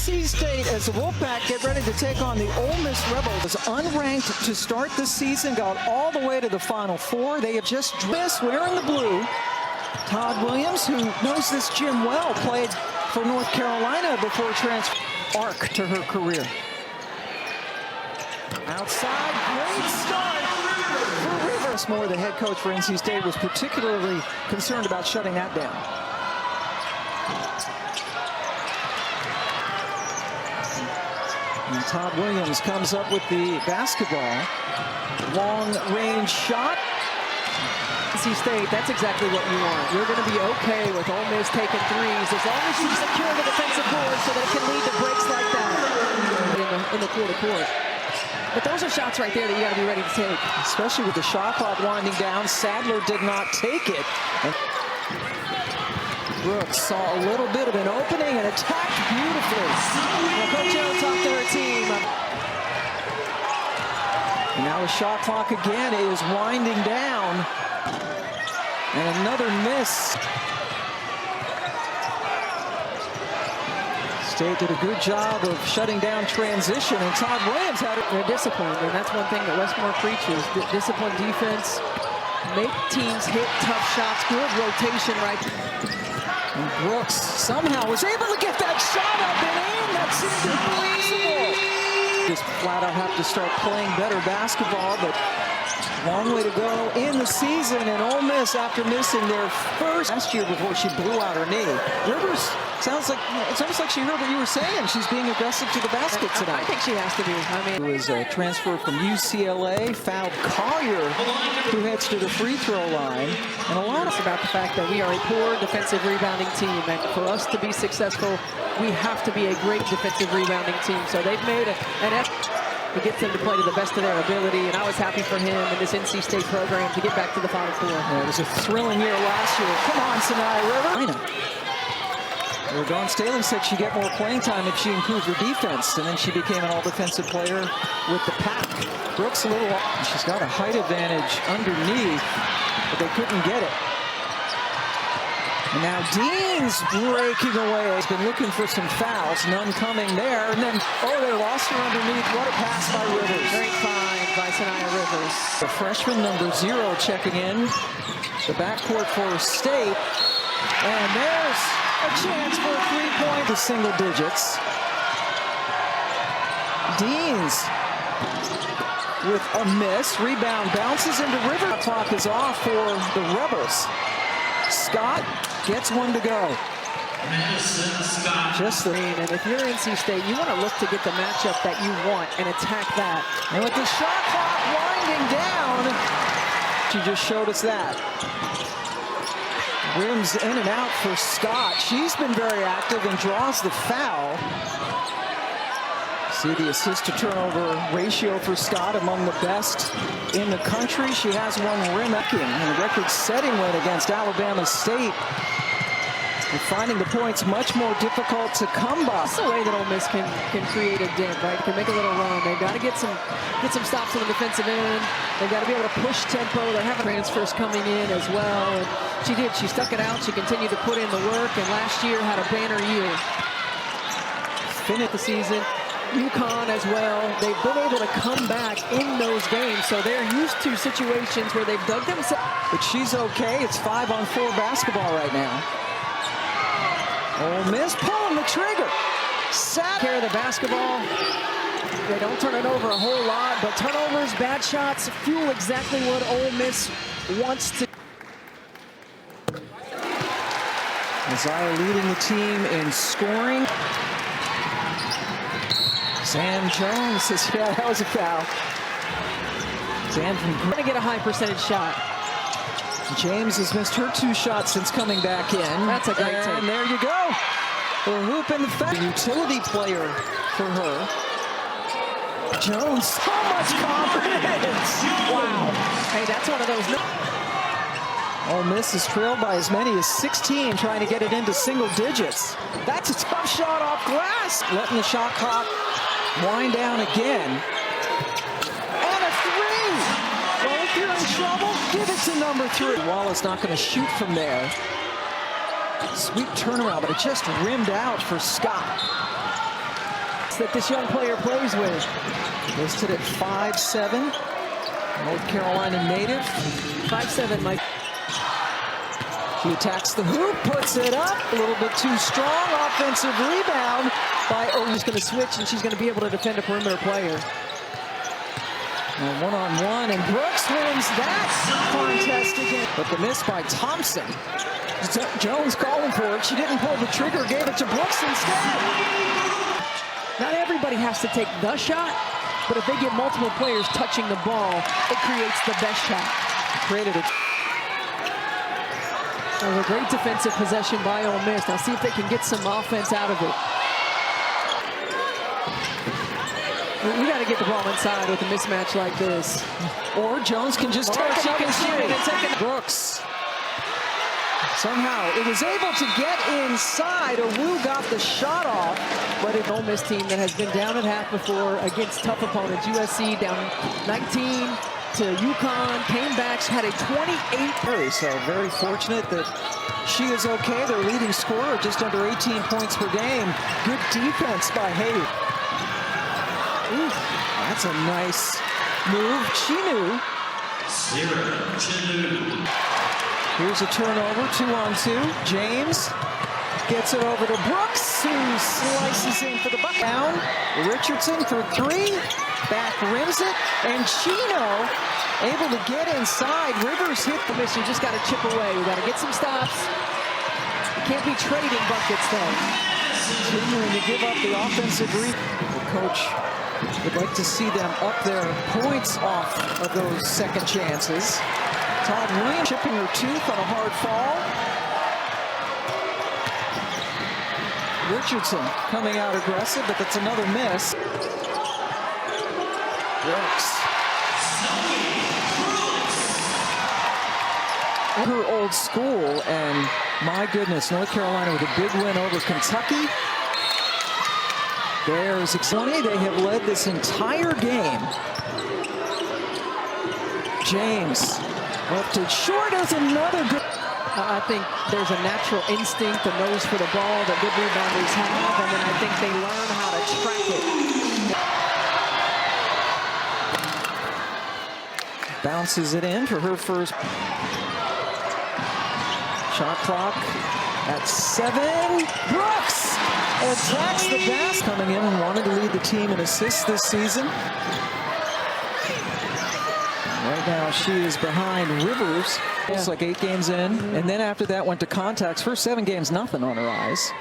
NC State, as the Wolfpack get ready to take on the Ole Miss Rebels, was unranked to start the season, got all the way to the Final Four. They have just dressed wearing the blue. Todd Williams, who knows this gym well, played for North Carolina before transfer arc to her career. Outside, great start for Rivers. Moore, the head coach for NC State, was particularly concerned about shutting that down. And Todd Williams comes up with the basketball. Long-range shot. NC State, that's exactly what you want. You're going to be okay with Ole Miss taking threes as long as you secure the defensive board so that it can lead to breaks like that in the quarter-court. But those are shots right there that you got to be ready to take. Especially with the shot clock winding down. Sadler did not take it. And Brooks saw a little bit of an opening and attacked beautifully. Well, Coach Jones talked to her team. And now the shot clock again is winding down. And another miss. State did a good job of shutting down transition, and Todd Williams had it. They're disciplined, and that's one thing that Westmore preaches. Disciplined defense, make teams hit tough shots, good rotation right. And Brooks somehow was able to get that shot up and in. That seemed impossible. Just flat out have to start playing better basketball, but long way to go in the season. And Ole Miss, after missing their first last year before she blew out her knee. Rivers sounds like it's almost like she heard what you were saying. She's being aggressive to the basket tonight. I think she has to be. Who is a transfer from UCLA, fouled Collier, who heads to the free throw line. And a lot about the fact that we are a poor defensive rebounding team, and for us to be successful, we have to be a great defensive rebounding team. So they've made an effort to get them to play to the best of their ability, and I was happy for him and this NC State program to get back to the Final Four. Yeah, it was a thrilling year last year. Come on, Sinai River. Well, Dawn Staley said she'd get more playing time if she improved her defense, and then she became an all-defensive player with the pack. Brooks a little off. She's got a height advantage underneath, but they couldn't get it. And now Dean's breaking away. He's been looking for some fouls, none coming there. And then, oh, they lost her underneath. What a pass by Rivers. Great find by Sinai Rivers. The freshman, number 0, checking in. The backcourt for State. And there's a chance for a three-point to single digits. Deans with a miss. Rebound bounces into River. Clock is off for the Rebels. Scott gets one to go. Just the, and if you're NC State, you want to look to get the matchup that you want and attack that. And with the shot clock winding down, she just showed us that. Rims in and out for Scott. She's been very active and draws the foul. See the assist-to-turnover ratio for Scott, among the best in the country. She has one rim in a record-setting win against Alabama State. And finding the points much more difficult to come by. That's the way that Ole Miss can create a dent, right? Can make a little run. They've got to get some stops on the defensive end. They've got to be able to push tempo. They're having transfers coming in as well. And she did. She stuck it out. She continued to put in the work. And last year had a banner year. Finished the season. UConn as well. They've been able to come back in those games, so they're used to situations where they've dug themselves. But she's okay. It's 5-on-4 basketball right now. Ole Miss pulling the trigger. Care of the basketball. They don't turn it over a whole lot, but turnovers, bad shots, fuel exactly what Ole Miss wants to. Isaiah leading the team in scoring. Sam Jones says, yeah, that was a foul. Sam from going to get a high percentage shot. James has missed her 2 shots since coming back in. That's a great take. And there you go. The hoop and the foul. Utility player for her. Jones, so much confidence. Wow. Hey, that's one of those. Ole Miss is trailed by as many as 16, trying to get it into single digits. That's a tough shot off glass. Letting the shot clock wind down again. And a 3! Well, if you're in trouble, give it to number 3. Wallace not going to shoot from there. Sweet turnaround, but it just rimmed out for Scott. that this young player plays with. Listed at 5'7", North Carolina native. 5'7", Mike. He attacks the hoop, puts it up, a little bit too strong. Offensive rebound by She's going to switch, and she's going to be able to defend a perimeter player. One-on-one, and Brooks wins that contest again. But the miss by Thompson. Jones calling for it. She didn't pull the trigger, gave it to Brooks instead. Not everybody has to take the shot, but if they get multiple players touching the ball, it creates the best shot. Created it. That was a great defensive possession by Ole Miss. Now see if they can get some offense out of it. We got to get the ball inside with a mismatch like this. Or Jones can just take it up and shoot it and take it. Brooks. Somehow it was able to get inside. Awu got the shot off. But an Ole Miss team that has been down at half before against tough opponents. USC down 19 to UConn, came back, had a 28. So very fortunate that she is okay. Their leading scorer just under 18 points per game. Good defense by Hayes. That's a nice move. Chinu. Here's a turnover, 2-on-2. James gets it over to Brooks, who slices in for the bucket. Down. Richardson for three. Back rims it. And Chino able to get inside. Rivers hit the miss. You just got to chip away. We got to get some stops. You can't be trading buckets, though. Continuing to give up the offensive rebound. The coach would like to see them up their points off of those second chances. Todd Williams chipping her tooth on a hard fall. Richardson coming out aggressive, but that's another miss. Brooks. Her old school, and my goodness, North Carolina with a big win over Kentucky. There's 20. They have led this entire game. James left it short as another good. I think there's a natural instinct, a nose for the ball that good rebounders have, and then I think they learn how to track it. Bounces it in for her first. Shot clock at 7. Brooks attacks the basket. Coming in and wanted to lead the team in assists this season. Right now she is behind Rivers. It's like 8 games in, and then after that went to contacts. First 7 games, nothing on her eyes.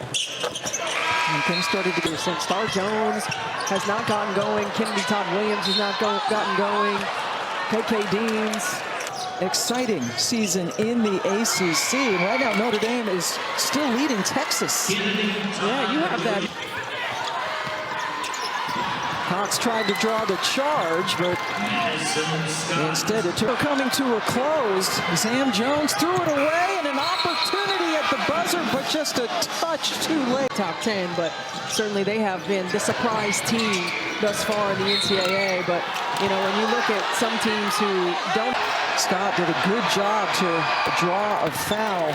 And things started to get since Star Jones has not gotten going. Kennedy Todd Williams has not gotten going. KK Deans. Exciting season in the ACC. And right now Notre Dame is still leading Texas. Yeah, you have that. Cox tried to draw the charge, but instead it took coming to a close. Sam Jones threw it away, and an opportunity at the buzzer, but just a touch too late. Top 10, but certainly they have been the surprise team thus far in the NCAA. But, you know, when you look at some teams who don't... Scott did a good job to draw a foul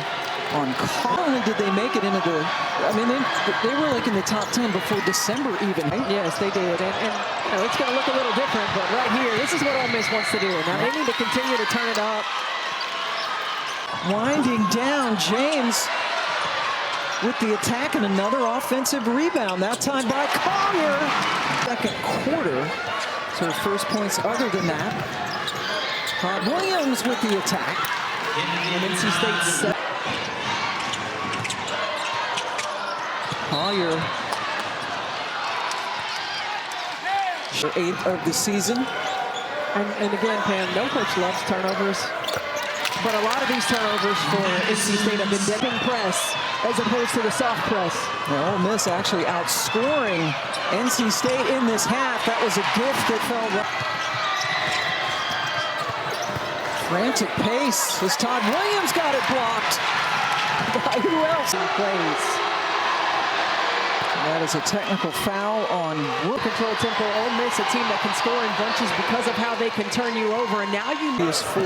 on. Not only did they make it into the, I mean, they were like in the top 10 before December even. Right? Yes, they did, and you know, it's going to look a little different, but right here, this is what Ole Miss wants to do. Now they need to continue to turn it up. Winding down, James with the attack and another offensive rebound, that time by Collier. Second quarter, so her first points other than that. Todd Williams with the attack. And NC State set. Collier, her 8th of the season. And again, Pam, no coach loves turnovers. But a lot of these turnovers for NC State have been dipping press as opposed to the soft press. Well, Ole Miss actually outscoring NC State in this half. That was a gift that fell right. Frantic pace as Todd Williams got it blocked. By who else? He plays. That is a technical foul on control tempo. Ole Miss, a team that can score in bunches because of how they can turn you over. And now you is 4.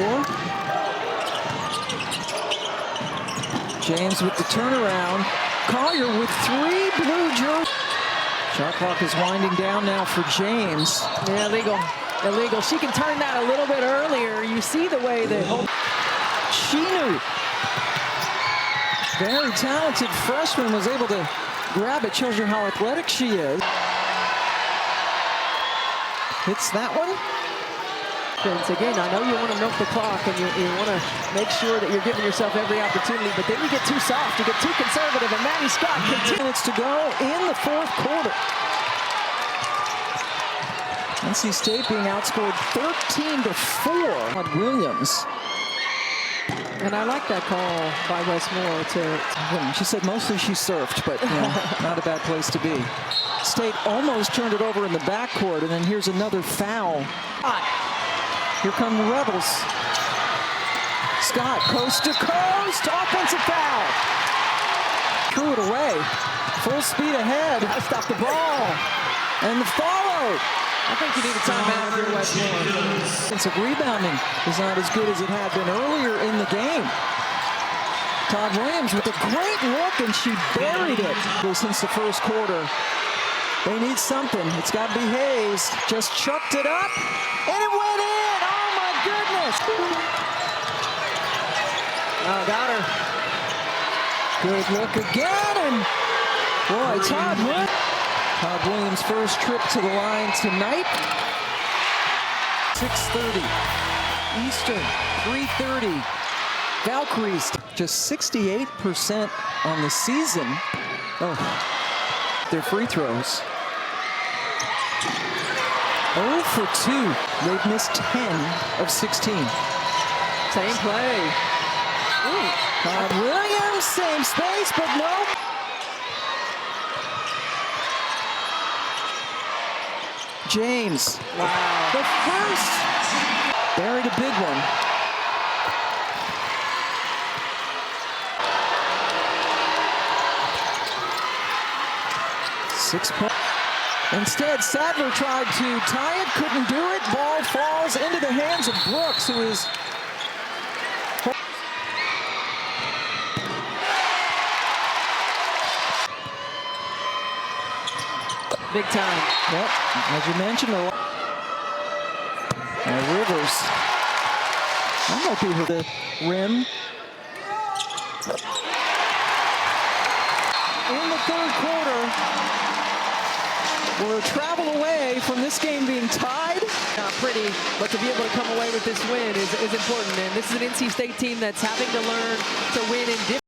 James with the turnaround. Collier with 3 blue jerseys. Shot clock is winding down now for James. Yeah, illegal. She can turn that a little bit earlier. You see the way that Chinu, very talented freshman, was able to grab it. Shows you how athletic she is. Hits that one. Again, I know you want to milk the clock and you want to make sure that you're giving yourself every opportunity, but then you get too soft, you get too conservative, and Maddie Scott continues. Minutes to go in the fourth quarter. NC State being outscored 13-4 on Williams. And I like that call by Westmore She said mostly she surfed, but you know, not a bad place to be. State almost turned it over in the backcourt, and then here's another foul. Here come the Rebels. Scott, coast to coast, offensive foul. Threw it away. Full speed ahead. Gotta stop the ball. And the follow. I think you need a timeout if you're Westmore. Defensive rebounding is not as good as it had been earlier in the game. Todd Williams with a great look, and she buried it. Since the first quarter. They need something. It's got to be Hayes. Just chucked it up, and it went in. Oh, my goodness. Oh, got her. Good look again, and boy, Todd Williams' first trip to the line tonight. 6:30 Eastern, 3:30. Valkyries just 68% on the season. Oh, their free throws. 0 for 2. They've missed 10 of 16. Same play. Ooh. Todd Williams, same space, but no. James. Wow. The first. Buried a big one. Six-point. Instead, Sadler tried to tie it, couldn't do it. Ball falls into the hands of Brooks, who is big time. yep, as you mentioned, Rivers. That might be with the rim. In the third quarter, we're a travel away from this game being tied. Not pretty, but to be able to come away with this win is important. And this is an NC State team that's having to learn to win in different